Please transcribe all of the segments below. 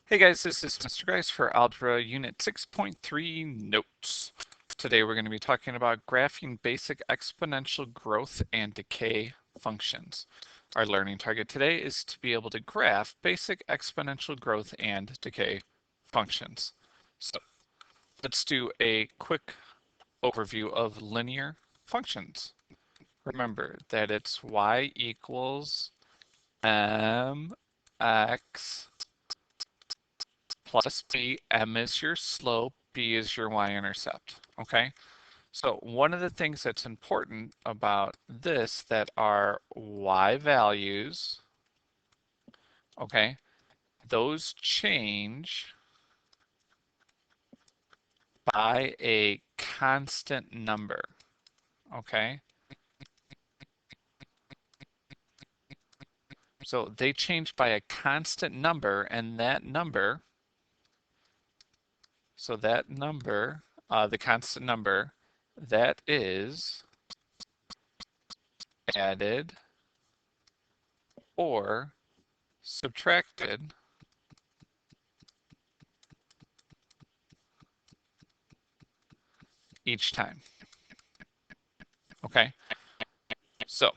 Hey guys, this is Mr. Grice for Algebra Unit 6.3 Notes. Today we're going to be talking about graphing basic exponential growth and decay functions. Our learning target today is to be able to graph basic exponential growth and decay functions. So let's do a quick overview of linear functions. Remember that it's y equals mx plus b. M is your slope, b is your y-intercept, okay? So one of the things that's important about this that are y values, okay, those change by a constant number, okay? So they change by a constant number, and that number, so that number, the constant number, that is added or subtracted each time. Okay, so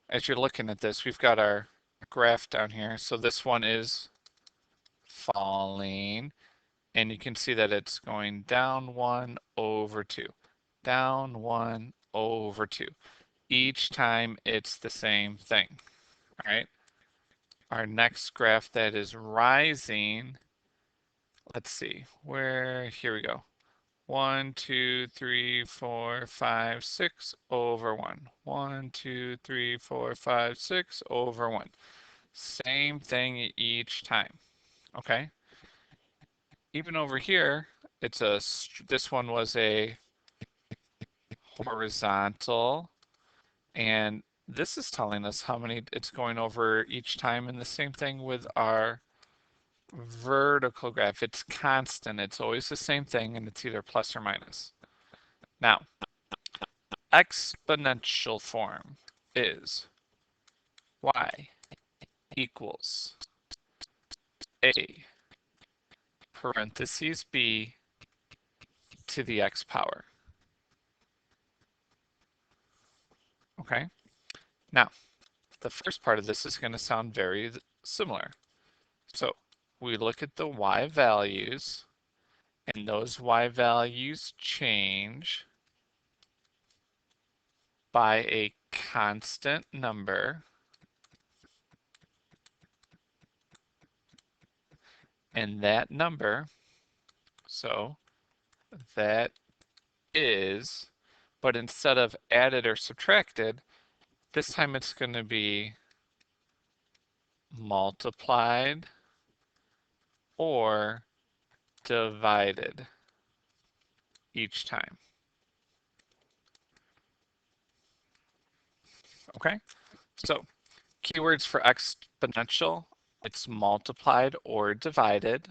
as you're looking at this, we've got our graph down here. So this one is falling, and you can see that it's going down 1 over 2, down 1 over 2. Each time it's the same thing, all right? Our next graph that is rising, let's see, here we go. 1, 2, 3, 4, 5, 6 over 1. 1, 2, 3, 4, 5, 6 over 1. Same thing each time, okay? Even over here, this one was a horizontal, and this is telling us how many it's going over each time, and the same thing with our vertical graph. It's constant, it's always the same thing, and it's either plus or minus. Now, exponential form is y equals a parentheses b to the x power. Okay, now the first part of this is going to sound very similar. So we look at the y values, and those y values change by a constant number, and that number, so that is, but instead of added or subtracted, this time it's going to be multiplied or divided each time. Okay, so keywords for exponential, it's multiplied or divided.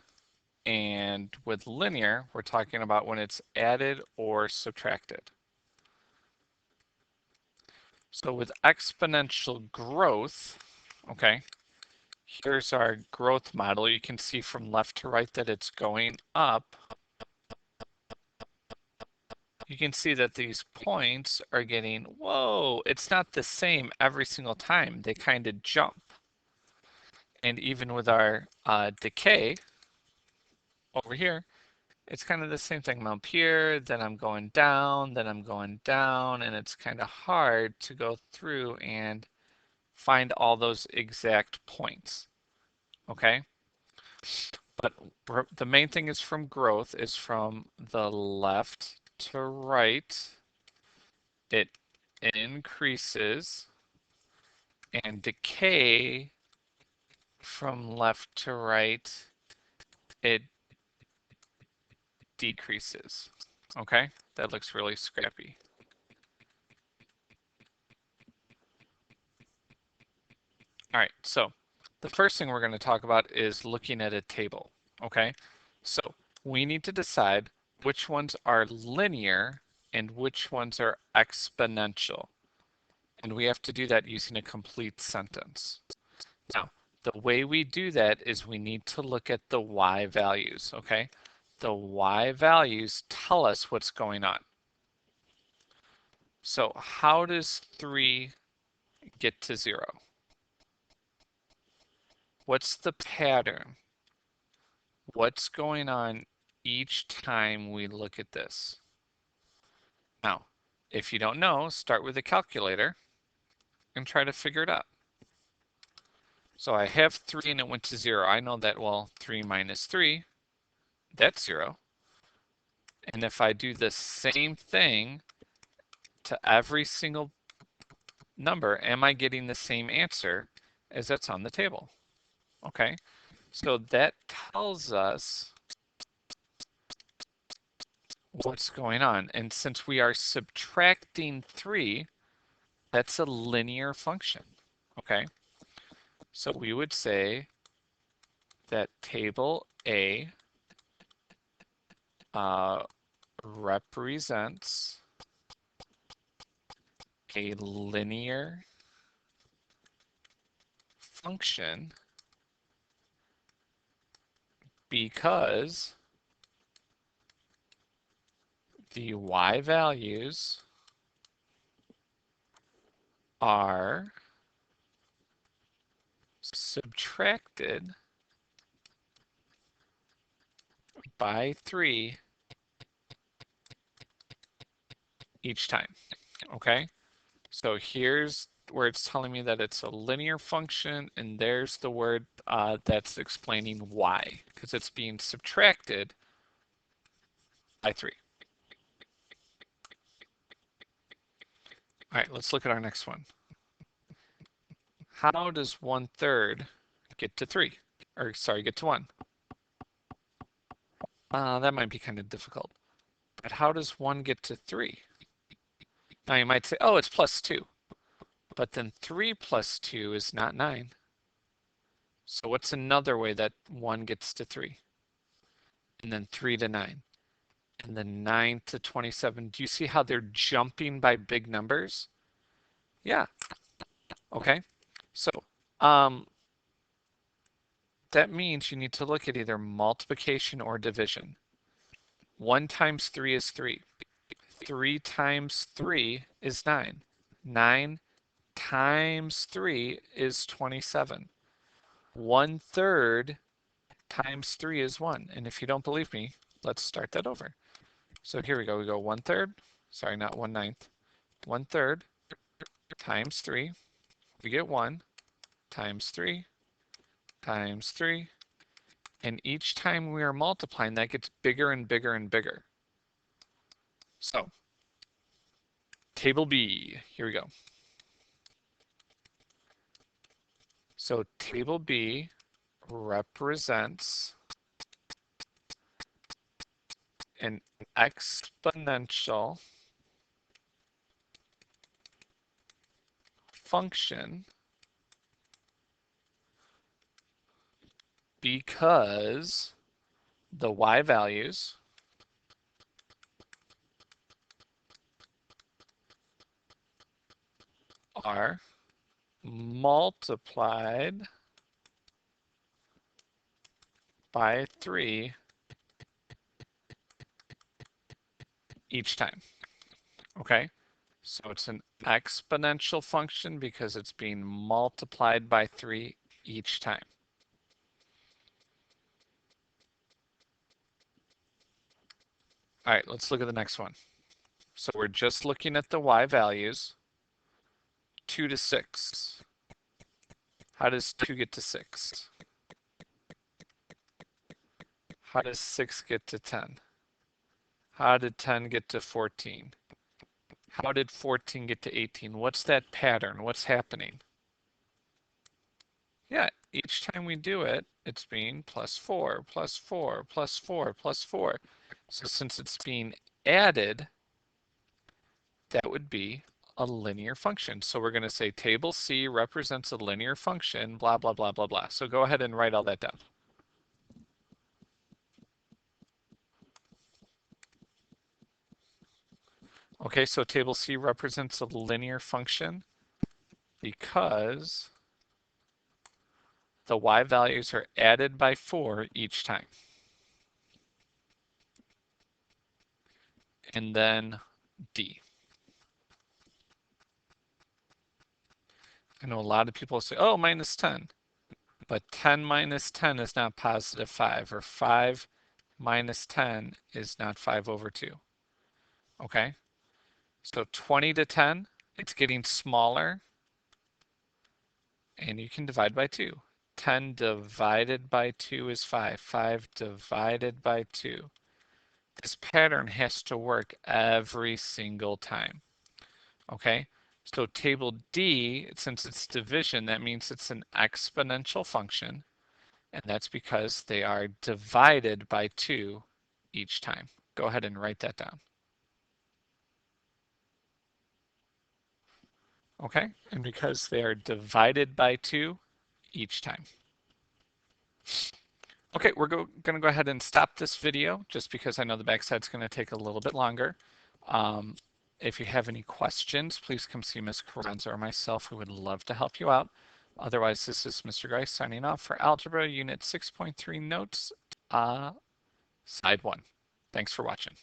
And with linear, we're talking about when it's added or subtracted. So with exponential growth, okay, here's our growth model. You can see from left to right that it's going up. You can see that these points are getting, whoa, it's not the same every single time. They kind of jump. And even with our decay over here, it's kind of the same thing. I'm up here, then I'm going down, then I'm going down, and it's kind of hard to go through and find all those exact points, okay? But the main thing is from growth is from the left to right. It increases, and decay from left to right, it decreases. Okay, that looks really scrappy. All right, so the first thing we're going to talk about is looking at a table. Okay, so we need to decide which ones are linear and which ones are exponential. And we have to do that using a complete sentence. Now, The way we do that is we need to look at the y values, okay? The y values tell us what's going on. So how does 3 get to 0? What's the pattern? What's going on each time we look at this? Now, if you don't know, start with a calculator and try to figure it out. So I have 3 and it went to 0. I know that, well, 3 minus 3, that's 0. And if I do the same thing to every single number, am I getting the same answer as that's on the table? Okay, so that tells us what's going on. And since we are subtracting 3, that's a linear function, okay? So we would say that table A represents a linear function because the y values are subtracted by 3 each time, okay? So here's where it's telling me that it's a linear function, and there's the word that's explaining why, because it's being subtracted by 3. All right, let's look at our next one. How does 1/3 get to 3? Or sorry, get to 1? That might be kind of difficult. But how does 1 get to 3? Now you might say, oh, it's plus 2. But then 3 plus 2 is not 9. So what's another way that 1 gets to 3? And then 3 to 9. And then 9 to 27. Do you see how they're jumping by big numbers? Yeah. Okay. So that means you need to look at either multiplication or division. 1 times 3 is 3. 3 times 3 is 9. 9 times 3 is 27. 1/3 times 3 is 1. And if you don't believe me, let's start that over. So here we go. We go 1/3. Sorry, not 1/9. 1/3 times 3. We get 1 times 3 times 3. And each time we are multiplying, that gets bigger and bigger and bigger. So, table B, here we go. So table B represents an exponential function because the y values are multiplied by 3 each time. Okay, so it's an exponential function because it's being multiplied by 3 each time. All right, let's look at the next one. So we're just looking at the y values. 2 to 6. How does 2 get to 6? How does 6 get to 10? How did 10 get to 14? How did 14 get to 18? What's that pattern? What's happening? Yeah, each time we do it, it's being plus 4, plus 4, plus 4, plus 4. So since it's being added, that would be a linear function. So we're going to say table C represents a linear function, blah, blah, blah, blah, blah. So go ahead and write all that down. Okay, so table C represents a linear function because the y values are added by 4 each time. And then d. I know a lot of people say, oh, minus 10. But 10 minus 10 is not positive 5, or 5 minus 10 is not 5 over 2. Okay? So 20 to 10, it's getting smaller, and you can divide by 2. 10 divided by 2 is 5. 5 divided by 2. This pattern has to work every single time. Okay? So table D, since it's division, that means it's an exponential function, and that's because they are divided by 2 each time. Go ahead and write that down. Okay? And because they are divided by 2 each time. Okay, we're going to go ahead and stop this video just because I know the backside's going to take a little bit longer. If you have any questions, please come see Ms. Carranza or myself. We would love to help you out. Otherwise, this is Mr. Grice signing off for Algebra Unit 6.3 Notes, Side 1. Thanks for watching.